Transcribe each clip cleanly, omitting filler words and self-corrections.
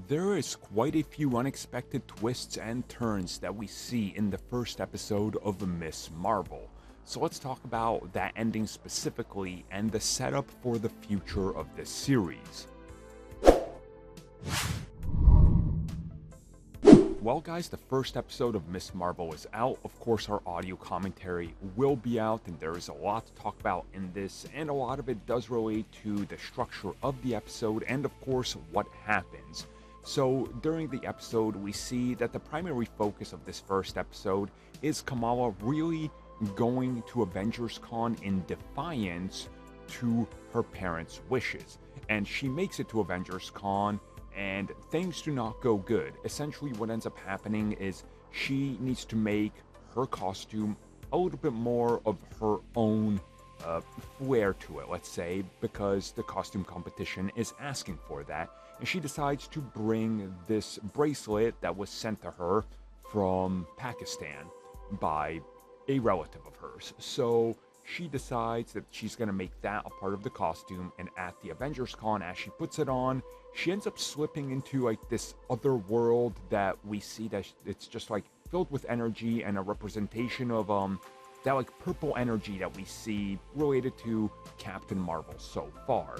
There is quite a few unexpected twists and turns that we see in the first episode of Ms. Marvel. So let's talk about that ending specifically and the setup for the future of this series. Well guys, the first episode of Ms. Marvel is out. Of course, our audio commentary will be out, and there is a lot to talk about in this, and a lot of it does relate to the structure of the episode and of course what happens. So during the episode, we see that the primary focus of this first episode is Kamala really going to Avengers Con in defiance to her parents' wishes. And she makes it to Avengers Con, and things do not go good. Essentially, what ends up happening is she needs to make her costume a little bit more of her own flair to it, let's say, because the costume competition is asking for that. And she decides to bring this bracelet that was sent to her from Pakistan by a relative of hers. So she decides that she's going to make that a part of the costume, and at the Avengers Con, as she puts it on, she ends up slipping into like this other world that we see that it's just like filled with energy and a representation of that like purple energy that we see related to Captain Marvel so far.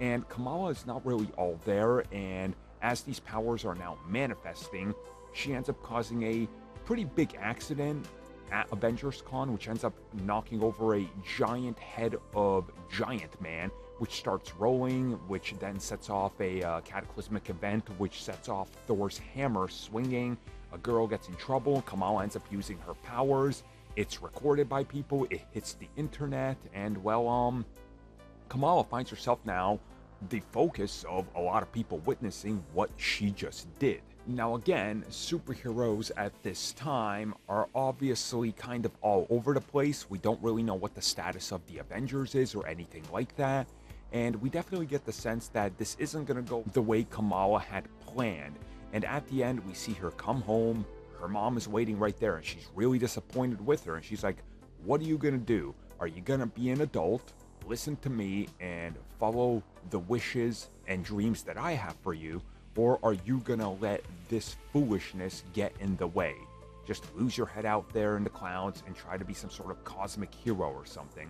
And Kamala is not really all there, and as these powers are now manifesting, she ends up causing a pretty big accident at Avengers Con, which ends up knocking over a giant head of Giant Man, which starts rolling, which then sets off a cataclysmic event, which sets off Thor's hammer swinging. A girl gets in trouble. Kamala ends up using her powers. It's recorded by people. It hits the internet, and well, Kamala finds herself now the focus of a lot of people witnessing what she just did. Now again, superheroes at this time are obviously kind of all over the place. We don't really know what the status of the Avengers is or anything like that. And we definitely get the sense that this isn't going to go the way Kamala had planned. And at the end, we see her come home. Her mom is waiting right there, and she's really disappointed with her. And she's like, what are you going to do? Are you going to be an adult, listen to me, and follow the wishes and dreams that I have for you? Or are you gonna let this foolishness get in the way? Just lose your head out there in the clouds and try to be some sort of cosmic hero or something.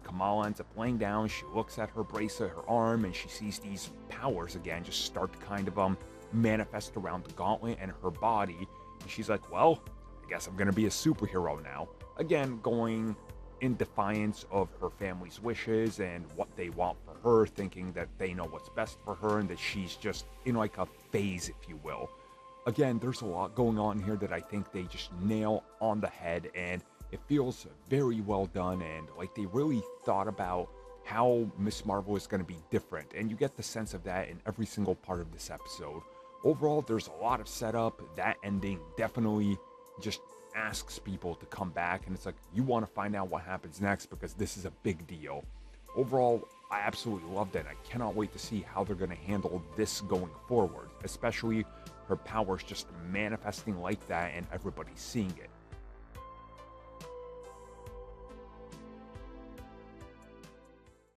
Kamala ends up laying down. She looks at her bracelet, her arm, and she sees these powers again just start to kind of manifest around the gauntlet and her body. And she's like, well, I guess I'm gonna be a superhero now. Again, going in defiance of her family's wishes and what they want for her, thinking that they know what's best for her and that she's just in like a phase, if you will. Again, there's a lot going on here that I think they just nail on the head, and it feels very well done, and like they really thought about how Ms. Marvel is going to be different, and you get the sense of that in every single part of this episode. Overall, there's a lot of setup. That ending definitely just asks people to come back, and it's like you want to find out what happens next because this is a big deal. Overall, I absolutely loved it. I cannot wait to see how they're going to handle this going forward, especially her powers just manifesting like that and everybody seeing it.